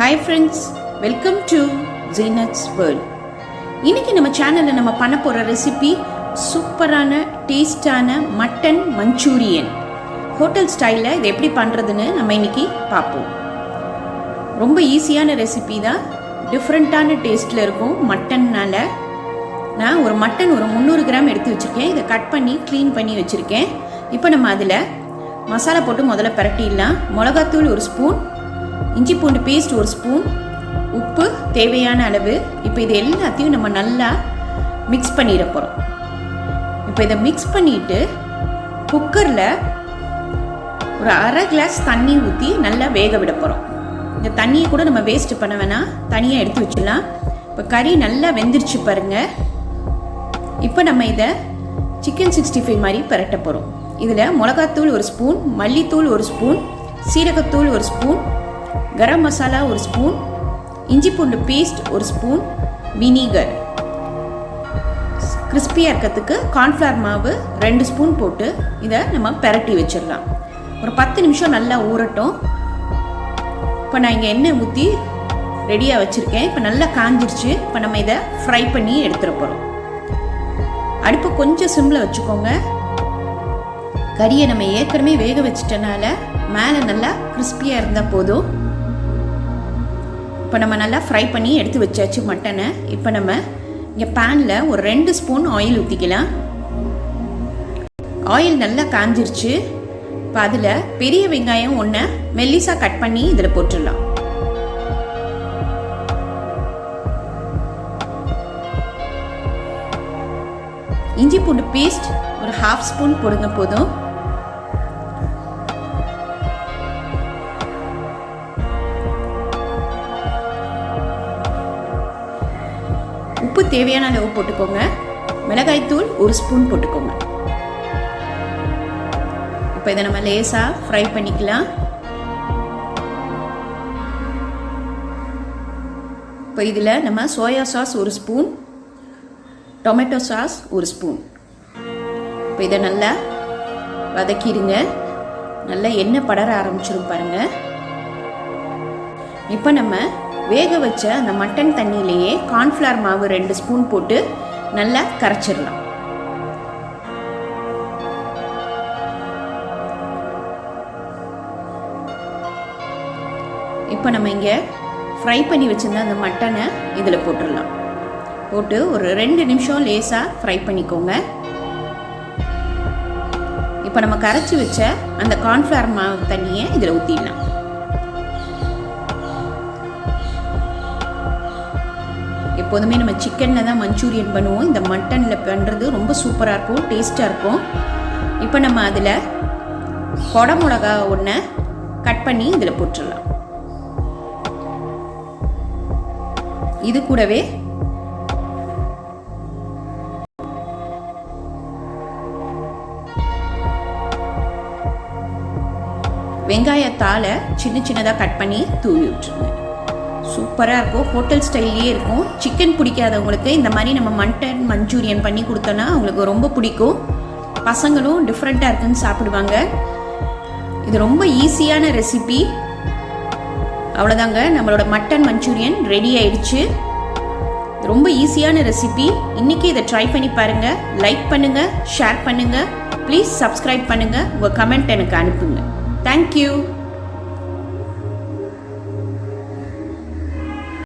Hi friends, welcome to Zeenath's World. இன்னைக்கு நம்ம சேனல்ல நம்ம பண்ண போற ரெசிபி சூப்பரான டேஸ்டான மட்டன் மஞ்சூரியன். ஹோட்டல் ஸ்டைல்ல இது எப்படி பண்றதுன்னு நம்ம இன்னைக்கு பாப்போம். ரொம்ப ஈஸியான ரெசிபி தான். டிஃபரண்டான டேஸ்ட்ல இருக்கும் மட்டன்னால. நான் ஒரு மட்டன் ஒரு 300 கிராம் எடுத்து வச்சிருக்கேன். இதை கட் பண்ணி க்ளீன் பண்ணி வச்சிருக்கேன். இப்போ நம்ம அதில் மசாலா போட்டு முதல்ல பரட்டிடலாம். மிளகாத்தூள் 1 ஸ்பூன், இஞ்சி பூண்டு பேஸ்ட் 1 ஸ்பூன், உப்பு தேவையான அளவு. இப்போ இது எல்லாத்தையும் நம்ம நல்லா மிக்ஸ் பண்ணிட போகிறோம். இப்போ இதை மிக்ஸ் பண்ணிவிட்டு குக்கரில் ஒரு அரை கிளாஸ் தண்ணி ஊற்றி நல்லா வேக விட போகிறோம். இந்த தண்ணியை கூட நம்ம வேஸ்ட் பண்ண வேணாம், தனியாக எடுத்து வச்சிடலாம். இப்போ கறி நல்லா வெந்துருச்சு பாருங்கள். இப்போ நம்ம இதை சிக்கன் 65 மாதிரி பரட்ட போகிறோம். இதில் மிளகாத்தூள் 1 ஸ்பூன், மல்லித்தூள் 1 ஸ்பூன், சீரகத்தூள் 1 ஸ்பூன், கரம் மசாலா 1 ஸ்பூன், இஞ்சி பூண்டு பேஸ்ட் 1 ஸ்பூன், வினிகர், கிறிஸ்பியாக இருக்கிறதுக்கு கார்ன்ஃப்ளவர் மாவு 2 ஸ்பூன் போட்டு இதை நம்ம பரட்டி வச்சிடலாம். ஒரு 10 நிமிஷம் நல்லா ஊறட்டும். இப்போ நான் இங்கே எண்ணெய் ஊற்றி ரெடியாக வச்சுருக்கேன். இப்போ நல்லா காஞ்சிருச்சு. இப்போ நம்ம இதை ஃப்ரை பண்ணி எடுத்துட போகிறோம். அடுப்பு கொஞ்சம் சிம்மில் வச்சுக்கோங்க. கறியை நம்ம ஏற்கனவே வேக வச்சிட்டனால மேலே நல்லா கிறிஸ்பியாக இருந்தால் போதும். இப்போ நம்ம நல்லா ஃப்ரை பண்ணி எடுத்து வச்சாச்சு மட்டனை. இப்போ நம்ம இங்கே பேனில் ஒரு 2 ஸ்பூன் ஆயில் ஊற்றிக்கலாம். ஆயில் நல்லா காஞ்சிருச்சு. இப்போ அதில் பெரிய வெங்காயம் 1 மெல்லிசாக கட் பண்ணி இதில் போட்டுடலாம். இஞ்சி பூண்டு பேஸ்ட் ஒரு 1/2 ஸ்பூன் போடுங்க போதும். உப்பு தேவையான அளவு போட்டுக்கோங்க. மிளகாய்த்தூள் 1 ஸ்பூன் போட்டுக்கோங்க. இப்போ இதை நம்ம லேசாக ஃப்ரை பண்ணிக்கலாம். இப்போ இதில் நம்ம soya sauce 1 spoon, tomato sauce 1 spoon. இப்போ இதை நல்லா வதக்கிடுங்க. நல்லா எண்ணெய் படர ஆரம்பிச்சிடும் பாருங்கள். இப்போ நம்ம வேக வச்ச அந்த மட்டன் தண்ணியிலேயே கார்ன்ஃப்ளவர் மாவு 2 ஸ்பூன் போட்டு நல்லா கரைச்சிடலாம். இப்போ நம்ம இங்கே ஃப்ரை பண்ணி வச்சிருந்த அந்த மட்டனை இதில் போட்டுடலாம். போட்டு ஒரு 2 நிமிஷம் லேசாக ஃப்ரை பண்ணிக்கோங்க. இப்போ நம்ம கரைச்சி வச்ச அந்த கார்ன்ஃப்ளவர் மாவு தண்ணியை இதில் ஊற்றிடலாம். எப்போதுமே நம்ம சிக்கனில் தான் மஞ்சூரியன் பண்ணுவோம். இந்த மட்டனில் பண்ணுறது ரொம்ப சூப்பராக இருக்கும், டேஸ்ட்டாக இருக்கும். இப்போ நம்ம அதில் கொடை மிளகா 1 கட் பண்ணி இதில் போட்டுடலாம். இது கூடவே வெங்காயத்தால் சின்ன சின்னதாக கட் பண்ணி தூவி விட்டுருங்க. சூப்பராக இருக்கும், ஹோட்டல் ஸ்டைல்லையே இருக்கும். சிக்கன் பிடிக்காதவங்களுக்கு இந்த மாதிரி நம்ம மட்டன் மஞ்சூரியன் பண்ணி கொடுத்தோன்னா அவங்களுக்கு ரொம்ப பிடிக்கும். பசங்களும் டிஃப்ரெண்ட்டாக இருக்குன்னு சாப்பிடுவாங்க. இது ரொம்ப ஈஸியான ரெசிபி. அவ்வளோதாங்க, நம்மளோட மட்டன் மஞ்சூரியன் ரெடி ஆயிடுச்சு. ரொம்ப ஈஸியான ரெசிபி. இன்றைக்கி இதை ட்ரை பண்ணி பாருங்கள். லைக் பண்ணுங்கள், ஷேர் பண்ணுங்கள், ப்ளீஸ் சப்ஸ்கிரைப் பண்ணுங்கள், உங்கள் கமெண்ட் எனக்கு அனுப்புங்க. Thank you.